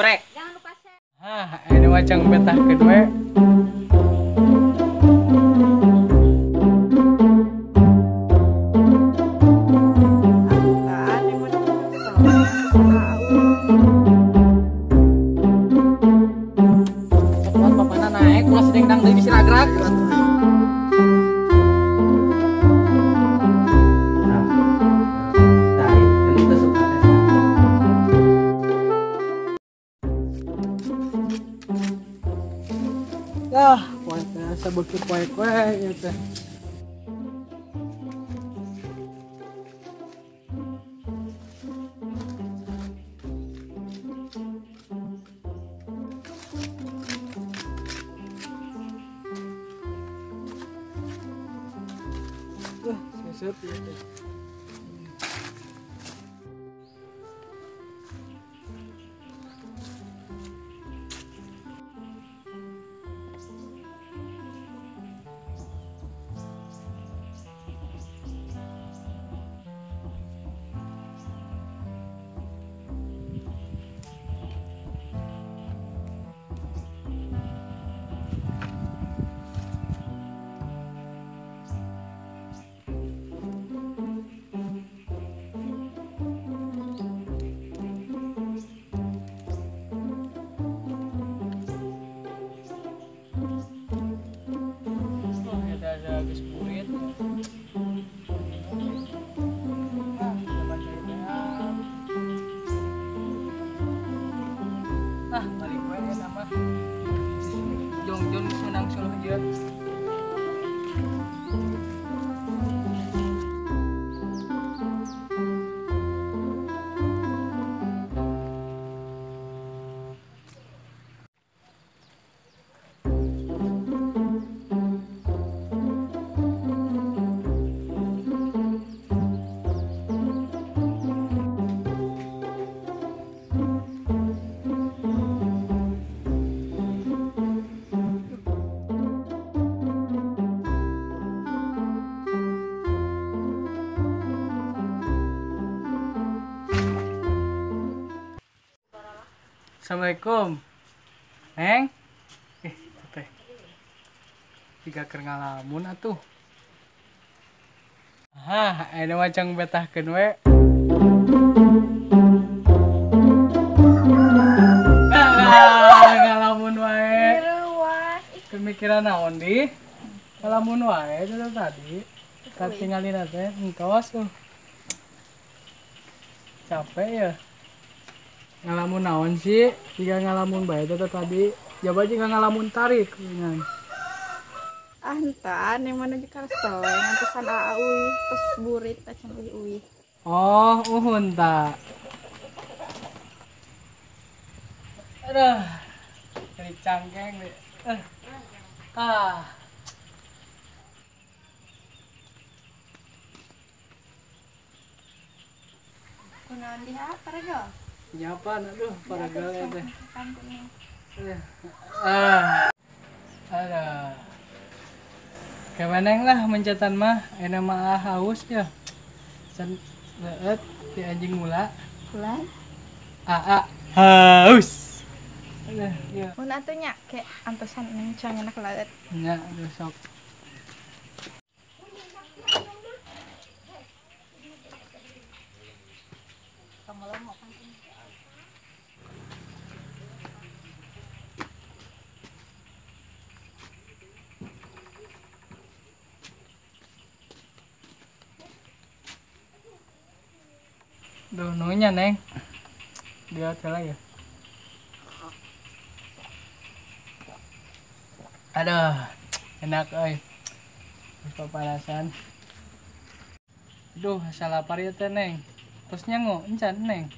geprek. Jangan lupa share. Ini macam betah kedua. Teman bapakna naik, ulah sedeng dang deui siragrak. Poe sabeuki poe-poe ieu teh. Sesep ieu teh. Ada geus purit. Balik we eta mah. Jong senang suluh dia. Assalamualaikum. Neng. Teh. Tiga keur ngalamun atuh. Ini macam betahkeun we. Ngalamun wae. Pemikiran naon di? Ngalamun wae itu tadi. Katingalin teh entos capek ya. Ngalamun naon sih? Jika ngalamun bae itu tadi. Jaba jika ngalamun tarik. Entar yang mana di karso yang pesan AUI pas burit acan uwi. Oh, uhun tak. Aduh, dari cangkeng deh. Kunaon di apa rego? Nyapan, aduh, para gawe teh. Ada. Kemeneng lah mencatan mah, enak mah haus ya. San leet di anjing mula. Bulan? Haus. Aduh, ya. Mun atuh nya ke antosan nang cang enak laet. Nya, besok. Duh, nunggunya Neng. Dia hotel ya. Aduh, enak euy. Papanasan. Duh, asa lapar ya teh Neng. Terus nyango encan Neng.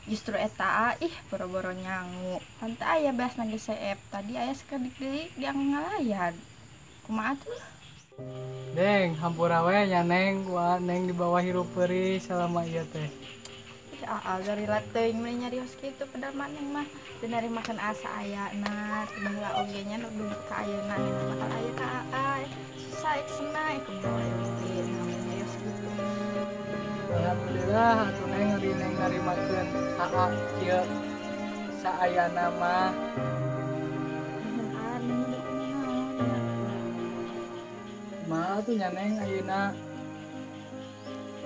Justru eta boro-boro nyangu. Tante aya beas nage CF. Tadi aya sakedik deui dia ngalayan. Kumaha tuh? Neng, hampura we nya Neng, gua Neng di bawah hirup peuri selama ieu teh. Dari lateuing mah nyarios kitu padahal mah Neng mah teu nari makan asa ayana, baheula oge nya nu dugi ka ayeuna Neng bakal aya ka AA. Susah senai kumaha nyarios kitu. Alhamdulillah atuh Neng ngari Neng ngarimakeun AA kieu. saayana mah. Mah tuh nyaneng ayeuna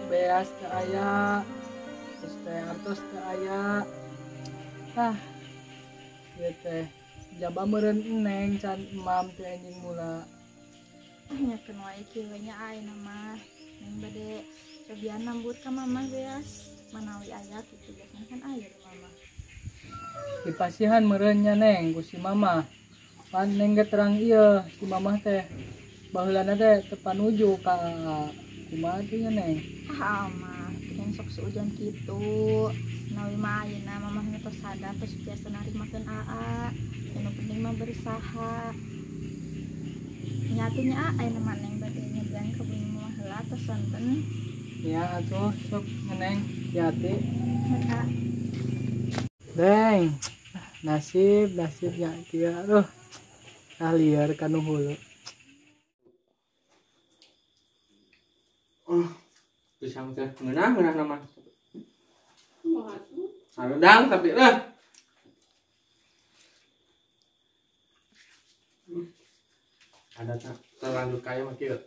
beas teu aya, terus teh artos teu aya. Tah, ieu teh jaba meureun eneng can emam teh anjing mula. Nyakeun wae kieu nya ayeuna mah. Neng bade cobian nambut ka mama beas. Manawi aya kitu biasana kan aya di mama. Dipasihan meureun nya neng ku si mama. Pan neng ge terang ieu si mama teh baheulana teh teu panuju ka kumaha teh nya neng. Mah, pengen sok seujan kitu. Nawi mah ayeuna mama geus sadar terus biasa narimakeun aa. Anu penting mah berusaha. Nyatinya ayeuna mah neng bade nyebrang ka bumi mama heula tos sonten. Ya atuh sok neng hati. Heeh. Deng. Nasib ya kieu aduh. Ah liar kanu hulu. Pisang teh ngeunah nama. Sarudang tapi ada terlanjur kaya mah kieu.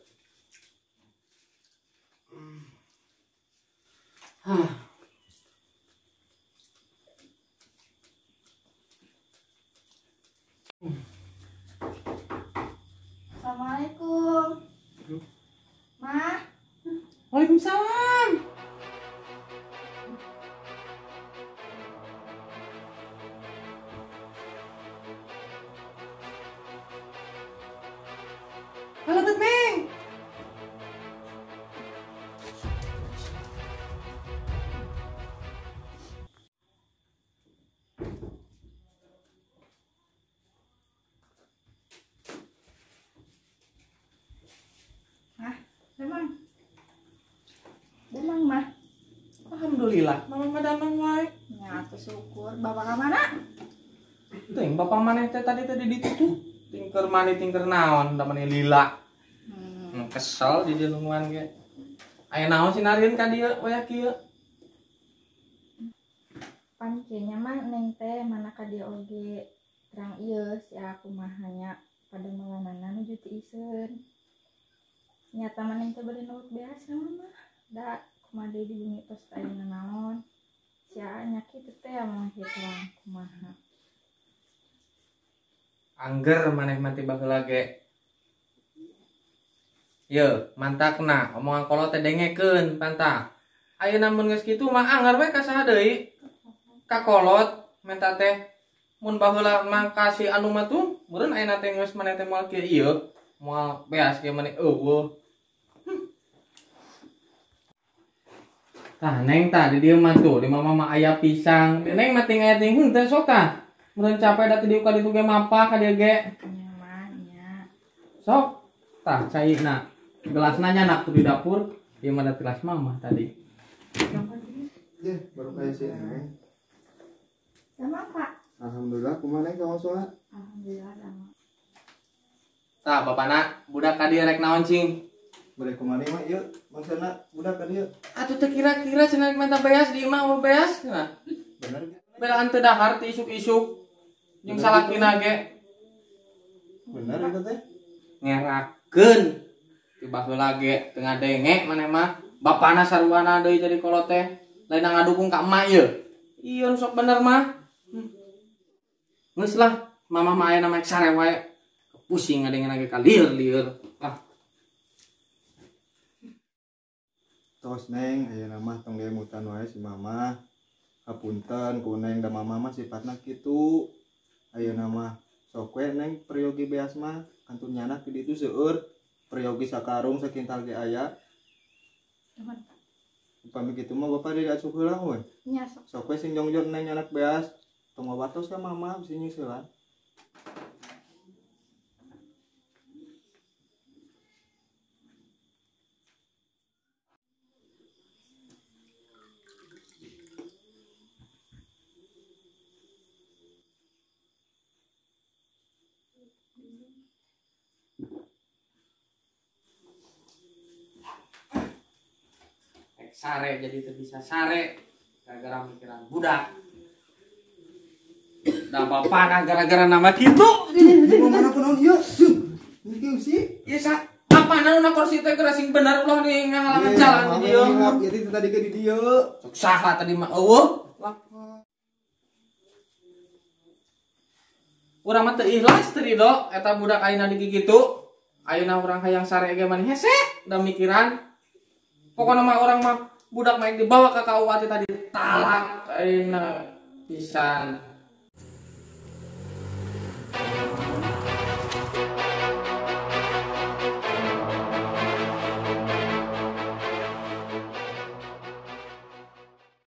Assalamualaikum. Ma, Waalaikumsalam. Halo Tetmeng. Demang mah. Alhamdulillah, mama mah damang wae. Ya, atuh syukur. Bapak ka mana? Teuing bapak maneh teh tadi di ditu tuh. Tingker mani tingker naon, da maneh lila. Kesel di dieu lungguhan ge. Aya naon sinarieun ka dieu we kieu? Pan kayaknya mah neng teh mana ka dia oge terang ieu si aku mah hanya pada malanana nuju ti iseun. Nyata mah neng teh bade nurut biasa mah. Da kumaha deui di bumi tos ayeuna naon. Sia nya kitu teh mah hitung kumaha. Angger maneh mati baheula ge. Yeuh, mantakna omongan kolot teh dengekeun panta. Ayeuna mun geus kitu mah anggar we ka saha deui? Ka kolot menta teh mun baheula mah kasih anu mah tuh meureun ayeuna teh geus maneh teh moal kieu ieu, moal beas ge maneh eueuh. Tah neng tah di dieu mah tuh, di mama mah aya pisang. Neng mah ting aya ting henteu sok tah. Meureun capek da teh diuk ka ditu ge mapa ka dieu ge. Nyamannya. Sok tah cairna. Gelasna nyanak tuh di dapur. Ieu mah da gelas mama tadi. Ya, baru kayak sih neng. Sama Pak. Alhamdulillah, kumaha neng kamu sholat? Alhamdulillah sama. Tah bapana budak ka dieu rek naon cing? Balik kumaha mah ieu, maksudna budak ka dieu. Atuh teh kira-kira cenah minta beas di imah mau beas cenah. Bener ge? Belaan teu dahar ti isuk-isuk. Jeung salakina ge Bener itu teh? ngerakeun. Ti baheula ge teu ngadenge maneh mah. Bapana saruana deui jadi kolot teh. Lain ngadukung ka emak ieu. Ieu sok bener mah. Geus lah, mama mah aya nama sare wae. Pusing ngadenge ge ka lieur-lieur. Ah, Tos neng, ayeuna mah tong dimutan wae si mama. Hapunten ku neng da mama mah sifatna kitu. Ayeuna mah sok we neng peryogi beas mah kantun nyanak di ditu seueur. Peryogi sakarung sakintal ge aya. Upami kitu mah bapak deui asup heula we. Nya sok. Sok we sing jongjor neng nyanak beas. Tong wabatos ka mama bisi nyusulan. sare jadi teu bisa sare gara-gara mikiran budak. Da apa-apa nah gara-gara nama kitu. Mau mana pun ieu. Ini sih. Ieu sa apa na kursi teh geura sing bener ulah nih ngahalangan jalan di dieu. Jadi tadi ke di dieu. Sok saha tadi mah eueuh. Urang mah teu ikhlas teu ridho eta budak ayeuna di kitu. Ayeuna urang hayang sare ge mani hese da mikiran. Pokona mah urang mah budak main dibawa ke KUA tadi talak ayeuna pisan.